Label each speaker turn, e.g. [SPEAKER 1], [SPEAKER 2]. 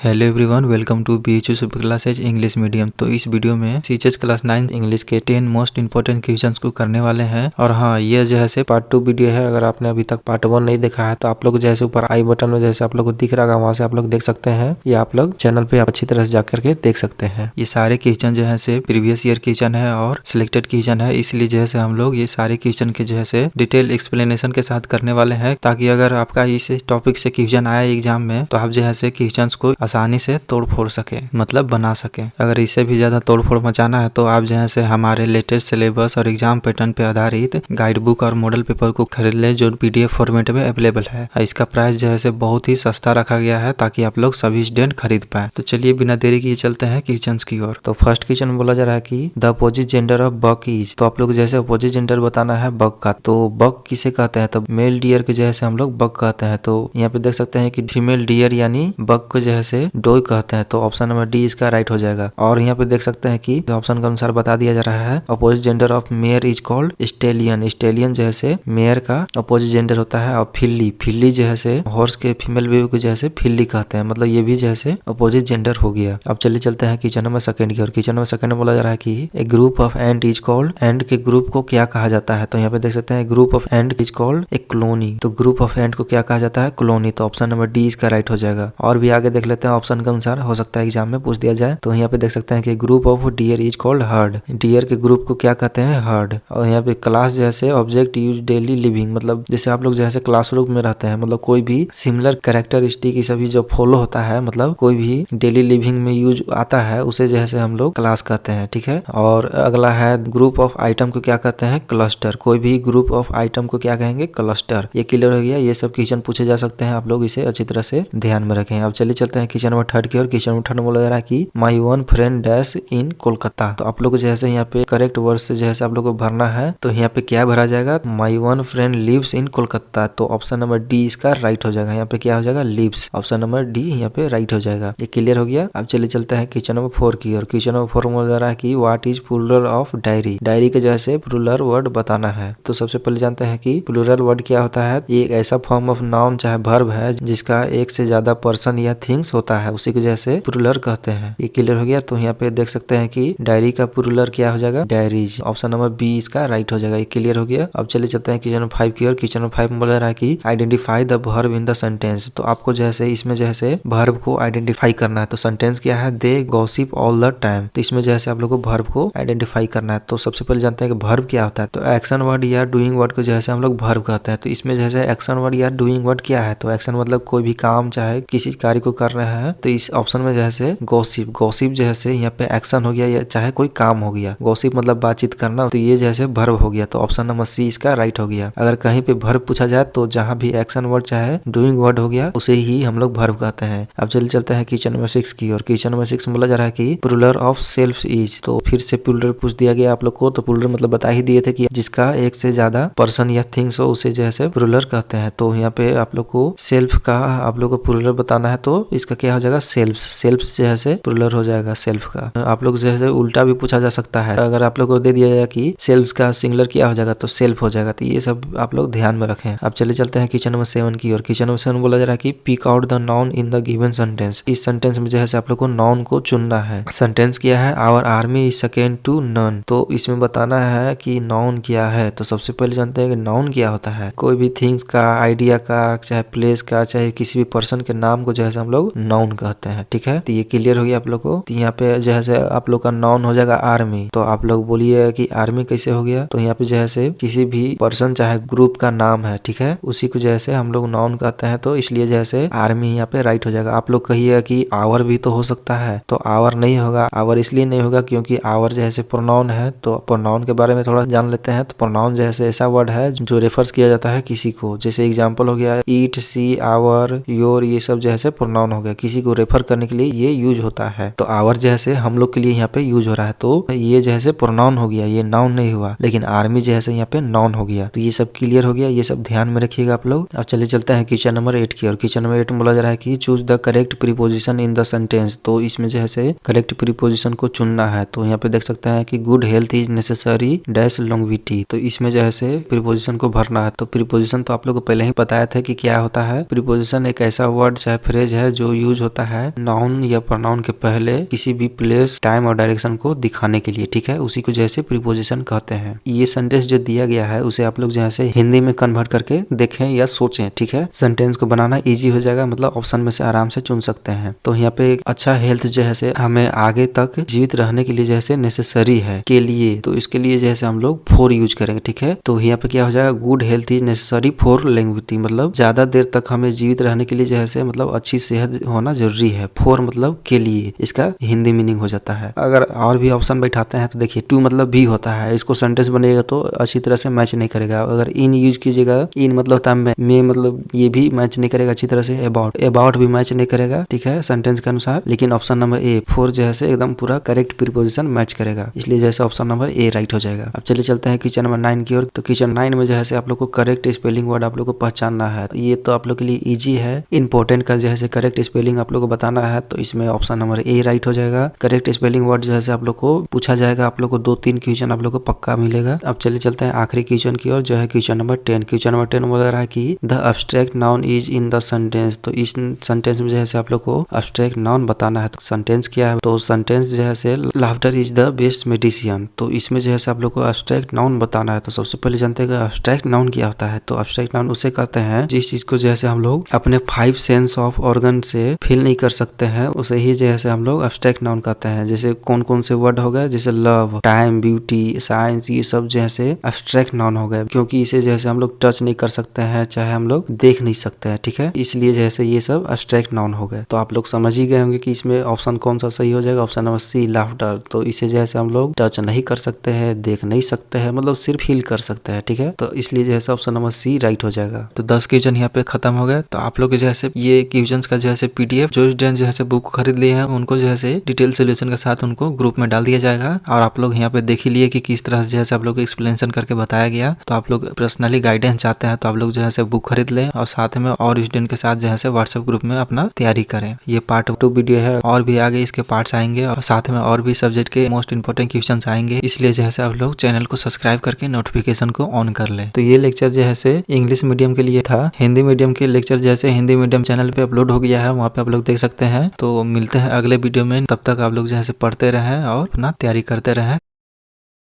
[SPEAKER 1] Hello everyone, welcome to BHU super classes English medium. तो इस video में CHS class 9 English के 10 most important questions को करने वाले हैं। और हाँ, ये जो है से पार्ट 2 वीडियो है। अगर आपने अभी तक पार्ट 1 नहीं देखा है तो आप लोग जैसे ऊपर आई बटन में जैसे आप लोग को दिख रहा है वहां से आप लोग देख सकते हैं, या आप लोग चैनल पे अच्छी तरह से जाकर के देख सकते हैं। ये सारे क्वेश्चन जो है से प्रीवियस ईयर क्वेश्चन है और सिलेक्टेड क्वेश्चन है, इसलिए जो है से हम लोग ये सारे क्वेश्चन के जो है से डिटेल एक्सप्लेनेशन के साथ करने वाले हैं, ताकि अगर आपका इस टॉपिक से क्वेश्चन आया एग्जाम में तो आप जो है से क्वेश्चन को आसानी से तोड़ फोड़ सके, मतलब बना सके। अगर इससे भी ज्यादा तोड़ फोड़ मचाना है तो आप जो है से हमारे लेटेस्ट सिलेबस और एग्जाम पैटर्न पे आधारित गाइड बुक और मॉडल पेपर को खरीद ले, जो PDF फॉर्मेट में अवेलेबल है। इसका प्राइस जो है से बहुत ही सस्ता रखा गया है ताकि आप लोग सभी स्टूडेंट खरीद पाए। तो चलिए बिना देरी किए चलते हैं क्वेश्चन की ओर। तो फर्स्ट क्वेश्चन बोला जा रहा है कि the opposite gender of buck is. तो आप लोग जैसे अपोजिट जेंडर बताना है बक का, तो बक किसे कहते हैं? तो मेल डियर के जैसे हम लोग बक कहते हैं। तो यहाँ पे देख सकते हैं कि फीमेल डियर यानी बक को जैसे डोई कहते हैं। तो ऑप्शन नंबर डी इसका राइट हो जाएगा। और यहाँ पे देख सकते हैं कि ऑप्शन के अनुसार बता दिया जा रहा है opposite gender of mayor is called stallion. Stallion जो है मेयर का अपोजिट जेंडर होता है। और फिल्ली, फिल्ली जो है हॉर्स के फीमेल बेबी को जैसे फिल्ली कहते हैं, मतलब ये भी जैसे अपोजिट जेंडर हो गया। अब चलिए चलते हैं क्वेश्चन नंबर सेकंड की। और क्वेश्चन नंबर सेकंड में बोला जा रहा है कि a group of ant is called. Ant के ग्रुप को क्या कहा जाता है? तो यहाँ पे देख सकते हैं group of ant is called a colony. तो ग्रुप ऑफ एंट को क्या कहा जाता है? कॉलोनी। तो ऑप्शन नंबर डी इसका राइट हो जाएगा। और भी आगे देख लेते हैं ऑप्शन के अनुसार, हो सकता है एग्जाम में पूछ दिया जाए। तो यहाँ पे देख सकते हैं कि group of deer is called herd. Deer के ग्रुप को क्या कहते हैं? हर्ड। और यहाँ पे क्लास जैसे ऑब्जेक्ट यूज डेली लिविंग, मतलब जैसे आप लोग जैसे क्लासरूम में रहते हैं, मतलब कोई भी सिमिलर कैरेक्टरिस्टिक ये सभी जो फॉलो होता है, मतलब कोई भी डेली लिविंग में यूज आता है, उसे जैसे हम लोग क्लास कहते हैं। ठीक है। और अगला है ग्रुप ऑफ आइटम को क्या कहते हैं? क्लस्टर। कोई भी ग्रुप ऑफ आइटम को क्या कहेंगे? क्लस्टर। ये क्लियर हो गया। ये सब क्वेश्चन पूछे जा सकते हैं, आप लोग इसे अच्छी तरह से ध्यान में रखें। अब चलिए चलते हैं क्वेश्चन नंबर थर्ड की। और क्वेश्चन नंबर थर्ड में बोला जा रहा है कि माई one friend dash in Kolkata. तो आप लोग जैसे यहाँ पे करेक्ट वर्ड से जैसे आप लोग को भरना है, तो यहाँ पे क्या भरा जाएगा? My one friend lives in Kolkata. तो ऑप्शन नंबर डी इसका राइट हो जाएगा। यहाँ पे क्या हो जाएगा? लिव्स। ऑप्शन नंबर डी यहाँ पे राइट हो जाएगा। ये क्लियर हो गया। अब चलिए चलते हैं क्वेश्चन नंबर 4 की। और क्वेश्चन नंबर 4 में बोला जा रहा है कि what is plural of diary. Diary के जैसे प्लूरल वर्ड बताना है। तो सबसे पहले जानते हैं कि प्लूरल वर्ड क्या होता है। ये एक ऐसा फॉर्म ऑफ नाउन चाहे वर्ब है जिसका एक से ज्यादा पर्सन या थिंग्स होता है, उसी को जैसे प्लूरल कहते हैं। ये क्लियर हो गया। तो यहाँ पे देख सकते हैं कि डायरी का प्लूरल क्या हो जाएगा? डायरीज। ऑप्शन नंबर बी इसका राइट हो जाएगा। ये क्लियर हो गया। अब चलिए चलते हैं क्वेश्चन नंबर 5 की। और क्वेश्चन नंबर 5 में बोला रहा है कि identify the verb in the sentence. तो आपको जैसे इसमें जैसे वर्ब को आइडेंटिफाई करना है। तो सेंटेंस क्या है? दे गॉसिप ऑल द टाइम। तो इसमें जैसे आप लोग को वर्ब को आइडेंटिफाई करना है। तो सबसे पहले जानते हैं कि वर्ब क्या होता है। तो एक्शन वर्ड या डूइंग वर्ड को जैसे हम लोग वर्ब कहते हैं। तो इसमें जैसे एक्शन वर्ड या डूइंग वर्ड क्या है? तो एक्शन मतलब कोई भी काम चाहे किसी कार्य को कर रहे हैं, तो इस ऑप्शन में जैसे गॉसिप, गॉसिप जैसे यहाँ पे एक्शन हो गया या चाहे कोई काम हो गया। गॉसिप मतलब बातचीत करना, तो ये जैसे वर्ब हो गया। तो ऑप्शन नंबर सी इसका राइट हो गया। अगर कहीं पे वर्ब पूछा जाए तो जहां भी एक्शन वर्ड चाहे डूइंग वर्ड हो गया, उसे ही हम लोग वर्ब कहते हैं। अब चलिए चलते हैं क्वेश्चन नंबर 6 की। और क्वेश्चन नंबर 6 में बोला जा रहा है कि प्लूरल ऑफ सेल्फ इज। तो फिर से प्लूरल पूछ दिया गया आप लोग को। तो प्लूरल मतलब बता ही दिए थे कि जिसका एक से ज्यादा पर्सन या थिंग्स हो, उसे जैसे प्लूरल कहते हैं। तो यहाँ पे आप लोग को सेल्फ का आप लोग को प्लूरल बताना है, तो इसका क्या हो जाएगा? सेल्फ। सेल्फ जैसे प्लूरल हो जाएगा सेल्फ का। आप लोग जैसे उल्टा भी पूछा जा सकता है। अगर आप लोग को दे दिया जाए कि सेल्फ का सिंगुलर क्या हो जाएगा, तो सेल्फ हो जाएगा। तो ये सब आप लोग ध्यान में रखें। अब चलिए चलते हैं क्वेश्चन नंबर 7 की। और क्वेश्चन नंबर 7 बोला जा रहा है कि pick out the noun in the given sentence. इस सेंटेंस में जैसे आप लोग को नाउन को चुनना है। सेंटेंस क्या है? Our army is second to none. तो इसमें बताना है कि नाउन क्या है। तो सबसे पहले जानते हैं कि नाउन क्या होता है। कोई भी थिंग्स का, आइडिया का, चाहे प्लेस का, चाहे किसी भी पर्सन के नाम को जैसे हम लोग नाउन कहते हैं। ठीक है। तो ये क्लियर हो गया आप लोग को। तो यहाँ पे जैसे आप लोग का नाउन हो जाएगा आर्मी। तो आप लोग बोलिए कि आर्मी कैसे हो गया। तो यहाँ पे जैसे किसी भी पर्सन चाहे ग्रुप का नाम है, ठीक है, उसी को जैसे हम लोग नाउन कहते हैं। तो इसलिए जैसे आर्मी यहाँ पे राइट हो जाएगा। आप लोग कहिए कि आवर भी तो हो सकता है, तो आवर नहीं होगा। आवर इसलिए नहीं होगा क्योंकि आवर जैसे प्रोनाउन है। तो प्रोनाउन के बारे में थोड़ा जान लेते हैं। तो प्रोनाउन जैसे ऐसा वर्ड है जो रेफर्स किया जाता है किसी को। जैसे एग्जाम्पल हो गया ईट, सी, आवर, योर, ये सब जैसे प्रोनाउन हो गया। किसी को रेफर करने के लिए ये यूज होता है। तो आवर जैसे हम लोग के लिए यहाँ पे यूज हो रहा है, तो ये जैसे प्रोनाउन हो गया, ये नाउन नहीं हुआ। लेकिन आर्मी जैसे यहाँ पे नाउन हो गया। तो ये सब क्लियर हो गया। ये सब ध्यान में रखिएगा आप लोग। अब चलिए चलते हैं क्वेश्चन नंबर 8 की। और क्वेश्चन नंबर 8 में बोला जा रहा है कि choose the correct preposition in the sentence. तो इसमें जैसे करेक्ट प्रीपोजिशन को चुनना है। तो यहाँ पे देख सकते हैं कि good health is necessary dash longevity. तो इसमें जैसे प्रीपोजिशन को भरना है। तो प्रीपोजिशन तो आप लोग को पहले ही बताया था कि क्या होता है। प्रीपोजिशन एक ऐसा वर्ड चाहे फ्रेज है जो यूज यूज होता है नाउन या प्रोनाउन के पहले किसी भी प्लेस, टाइम और डायरेक्शन को दिखाने के लिए, ठीक है। उसी को जैसे प्रीपोजिशन कहते हैं। ये सेंटेंस जो दिया गया है उसे आप लोग जैसे हिंदी में कन्वर्ट करके देखें या सोचें, ठीक है। सेंटेंस को बनाना इजी हो जाएगा, मतलब ऑप्शन में से आराम से चुन सकते हैं। तो यहाँ पे एक अच्छा हेल्थ जो है हमें आगे तक जीवित रहने के लिए जैसे नेसेसरी है के लिए, तो इसके लिए जैसे हम लोग फॉर यूज करेंगे, ठीक है। तो यहाँ पे क्या हो जाएगा, good health is necessary for longevity, मतलब ज्यादा देर तक हमें जीवित रहने के लिए जैसे मतलब अच्छी सेहत होना जरूरी है। फॉर मतलब के लिए, इसका हिंदी मीनिंग हो जाता है। अगर और भी ऑप्शन बैठाते हैं तो देखिए टू मतलब भी होता है, इसको सेंटेंस बनेगा तो अच्छी तरह से मैच नहीं करेगा। अगर इन यूज कीजिएगा, इन मतलब में मतलब ये भी मैच नहीं करेगा अच्छी तरह से। अबाउट भी मैच नहीं करेगा, ठीक है, सेंटेंस के अनुसार। लेकिन ऑप्शन नंबर ए फॉर जैसे एकदम पूरा करेक्ट प्रीपोजिशन मैच करेगा, इसलिए जैसे ऑप्शन नंबर ए राइट हो जाएगा। अब चलिए चलते हैं क्वेश्चन नंबर 9 की ओर। तो क्वेश्चन 9 में जैसे आप लोग को करेक्ट स्पेलिंग वर्ड आप लोग को पहचानना है। ये तो आप लोग के लिए इजी है। इंपॉर्टेंट का जैसे करेक्ट स्पेलिंग आप लोग को बताना है, तो इसमें ऑप्शन नंबर ए राइट हो जाएगा। करेक्ट स्पेलिंग वर्ड जैसे आप लोग को पूछा जाएगा, आप लोग को 2-3 क्वेश्चन आप लोग को पक्का मिलेगा। अब चलिए चलते हैं आखिरी क्वेश्चन की ओर, जो है क्वेश्चन नंबर 10। क्वेश्चन नंबर 10 बोल रहा है कि the abstract noun is in the sentence. तो इस सेंटेंस में जैसे आप लोग को एब्स्ट्रैक्ट नाउन बताना है। तो सेंटेंस क्या है, तो सेंटेंस जैसे laughter is the best medicine. तो इसमें जैसे आप लोग को एब्स्ट्रैक्ट नाउन बताना है। तो सबसे पहले जानते हैं एब्स्ट्रैक्ट नाउन क्या होता है। तो एब्स्ट्रैक्ट नाउन उसे कहते हैं जिस चीज को जैसे हम लोग अपने 5 सेंस ऑफ ऑर्गन से फील नहीं कर सकते हैं, उसे ही जैसे हम लोग एब्स्ट्रैक्ट नाउन कहते हैं। जैसे कौन कौन से वर्ड हो गए, जैसे लव, टाइम, ब्यूटी, साइंस, ये सब जैसे एब्स्ट्रैक्ट नाउन हो गए, क्योंकि इसे जैसे हम लोग टच नहीं कर सकते हैं, चाहे हम लोग देख नहीं सकते हैं, ठीक है। इसलिए जैसे ये सब एब्स्ट्रैक्ट नाउन हो गए। तो आप लोग समझ ही गए होंगे कि इसमें ऑप्शन कौन सा सही हो जाएगा। Option number C laughter. तो इसे जैसे हम लोग टच नहीं कर सकते हैं, देख नहीं सकते हैं, मतलब सिर्फ फील कर सकते हैं, ठीक है। तो इसलिए जैसे ऑप्शन नंबर सी राइट हो जाएगा। तो 10 क्वेश्चन यहाँ पे खत्म हो गए। तो आप लोग जैसे ये क्वेश्चंस का जैसे पीडीएफ जो स्टूडेंट जैसे बुक खरीद लिए हैं उनको जैसे डिटेल सोल्यूशन के साथ उनको ग्रुप में डाल दिया जाएगा। और आप लोग यहाँ पे देख ही लिए कि किस तरह से जैसे आप लोग को एक्सप्लेनेशन करके बताया गया। तो आप लोग पर्सनली गाइडेंस चाहते हैं तो आप लोग जो है बुक खरीद लें और साथ में और स्टूडेंट के साथ जो है व्हाट्सएप ग्रुप में अपना तैयारी करें। ये पार्ट 2 वीडियो है, और भी आगे इसके पार्ट्स आएंगे और साथ में और भी सब्जेक्ट के मोस्ट इंपोर्टेंट क्वेश्चंस आएंगे। इसलिए जैसे आप लोग चैनल को सब्सक्राइब करके नोटिफिकेशन को ऑन कर ले। तो ये लेक्चर जैसे इंग्लिश मीडियम के लिए था। हिंदी मीडियम के लेक्चर जैसे हिंदी मीडियम चैनल पे अपलोड हो गया है, वहाँ पे आप लोग देख सकते हैं। तो मिलते हैं अगले वीडियो में, तब तक आप लोग जैसे पढ़ते रहें और अपना तैयारी करते रहें।